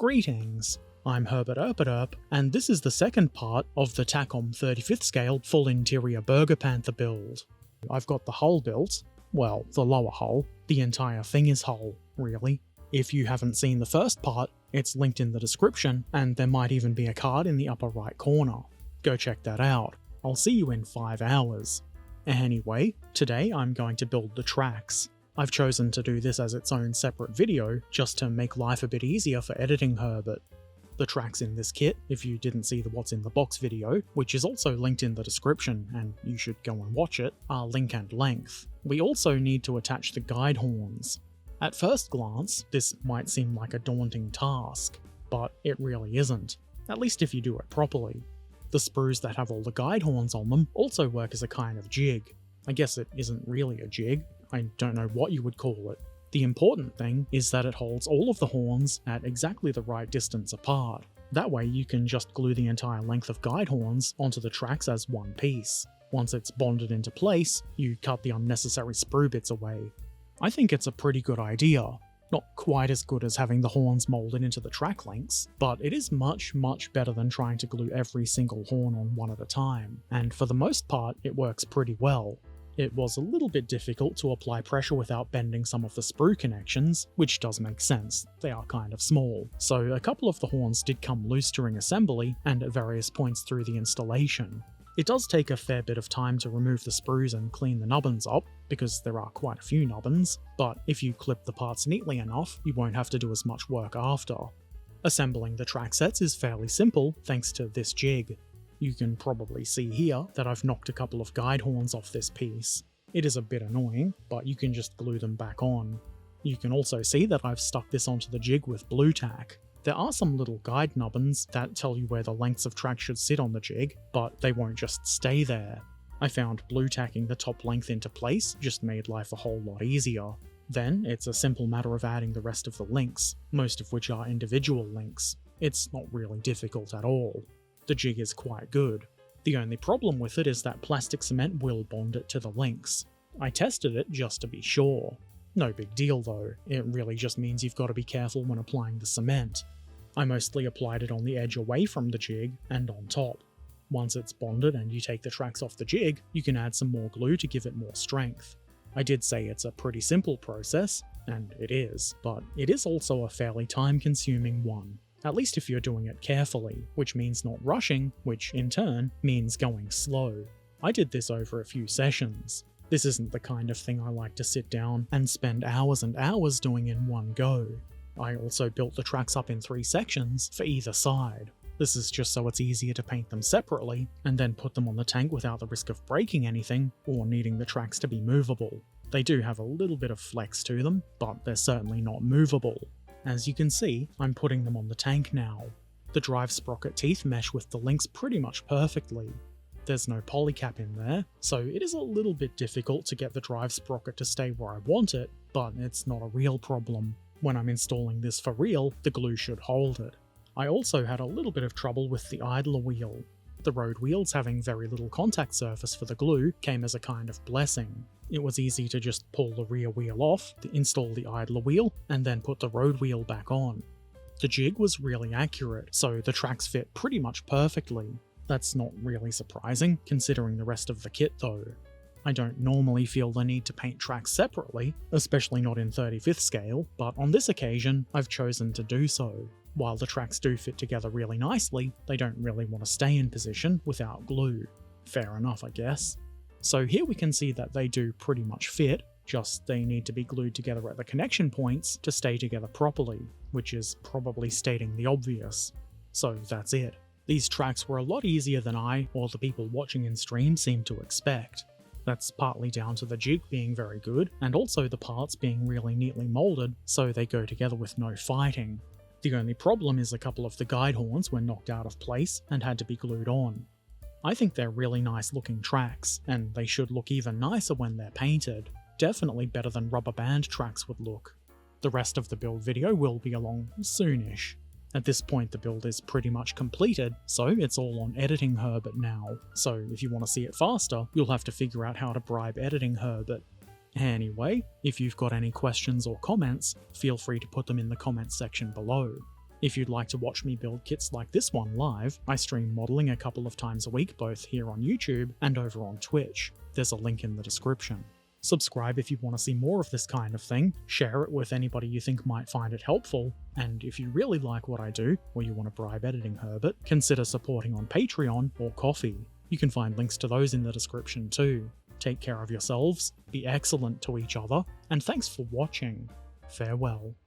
Greetings, I'm Herbert Erpaderp, and this is the second part of the Takom 35th scale full interior Bergepanther build. I've got the hull built, well, the lower hull, the entire thing is hull, really. If you haven't seen the first part, it's linked in the description, and there might even be a card in the upper right corner. Go check that out. I'll see you in 5 hours. Anyway, today I'm going to build the tracks. I've chosen to do this as its own separate video, just to make life a bit easier for editing Herbert. The tracks in this kit, if you didn't see the what's in the box video, which is also linked in the description and you should go and watch it, are link and length. We also need to attach the guide horns. At first glance, this might seem like a daunting task, but it really isn't, at least if you do it properly. The sprues that have all the guide horns on them also work as a kind of jig. I guess it isn't really a jig, I don't know what you would call it. The important thing is that it holds all of the horns at exactly the right distance apart. That way you can just glue the entire length of guide horns onto the tracks as one piece. Once it's bonded into place, you cut the unnecessary sprue bits away. I think it's a pretty good idea. Not quite as good as having the horns molded into the track lengths, but it is much better than trying to glue every single horn on one at a time, and for the most part it works pretty well. It was a little bit difficult to apply pressure without bending some of the sprue connections, which does make sense, they are kind of small, so a couple of the horns did come loose during assembly and at various points through the installation. It does take a fair bit of time to remove the sprues and clean the nubbins up, because there are quite a few nubbins, but if you clip the parts neatly enough, you won't have to do as much work after. Assembling the track sets is fairly simple thanks to this jig. You can probably see here that I've knocked a couple of guide horns off this piece. It is a bit annoying, but you can just glue them back on. You can also see that I've stuck this onto the jig with blue tack. There are some little guide nubbins that tell you where the lengths of track should sit on the jig, but they won't just stay there. I found blue tacking the top length into place just made life a whole lot easier. Then it's a simple matter of adding the rest of the links, most of which are individual links. It's not really difficult at all. The jig is quite good. The only problem with it is that plastic cement will bond it to the links. I tested it just to be sure. No big deal though, it really just means you've got to be careful when applying the cement. I mostly applied it on the edge away from the jig and on top. Once it's bonded and you take the tracks off the jig, you can add some more glue to give it more strength. I did say it's a pretty simple process, and it is, but it is also a fairly time-consuming one. At least if you're doing it carefully, which means not rushing, which in turn means going slow. I did this over a few sessions. This isn't the kind of thing I like to sit down and spend hours and hours doing in one go. I also built the tracks up in 3 sections for either side. This is just so it's easier to paint them separately, and then put them on the tank without the risk of breaking anything, or needing the tracks to be movable. They do have a little bit of flex to them, but they're certainly not movable. As you can see, I'm putting them on the tank now. The drive sprocket teeth mesh with the links pretty much perfectly. There's no polycap in there, so it is a little bit difficult to get the drive sprocket to stay where I want it, but it's not a real problem. When I'm installing this for real, the glue should hold it. I also had a little bit of trouble with the idler wheel. The road wheels having very little contact surface for the glue came as a kind of blessing. It was easy to just pull the rear wheel off, to install the idler wheel, and then put the road wheel back on. The jig was really accurate, so the tracks fit pretty much perfectly. That's not really surprising, considering the rest of the kit though. I don't normally feel the need to paint tracks separately, especially not in 35th scale, but on this occasion, I've chosen to do so. While the tracks do fit together really nicely, they don't really want to stay in position without glue. Fair enough, I guess. So here we can see that they do pretty much fit, just they need to be glued together at the connection points to stay together properly, which is probably stating the obvious. So that's it. These tracks were a lot easier than I, or the people watching in stream, seemed to expect. That's partly down to the jig being very good, and also the parts being really neatly molded, so they go together with no fighting. The only problem is a couple of the guide horns were knocked out of place and had to be glued on. I think they're really nice looking tracks, and they should look even nicer when they're painted. Definitely better than rubber band tracks would look. The rest of the build video will be along soonish. At this point the build is pretty much completed, so it's all on editing Herbert now. So if you want to see it faster, you'll have to figure out how to bribe editing Herbert. Anyway, if you've got any questions or comments, feel free to put them in the comments section below. If you'd like to watch me build kits like this one live, I stream modelling a couple of times a week both here on YouTube and over on Twitch. There's a link in the description. Subscribe if you want to see more of this kind of thing, share it with anybody you think might find it helpful, and if you really like what I do, or you want to bribe editing Herbert, consider supporting on Patreon or Ko-fi. You can find links to those in the description too. Take care of yourselves, be excellent to each other, and thanks for watching. Farewell.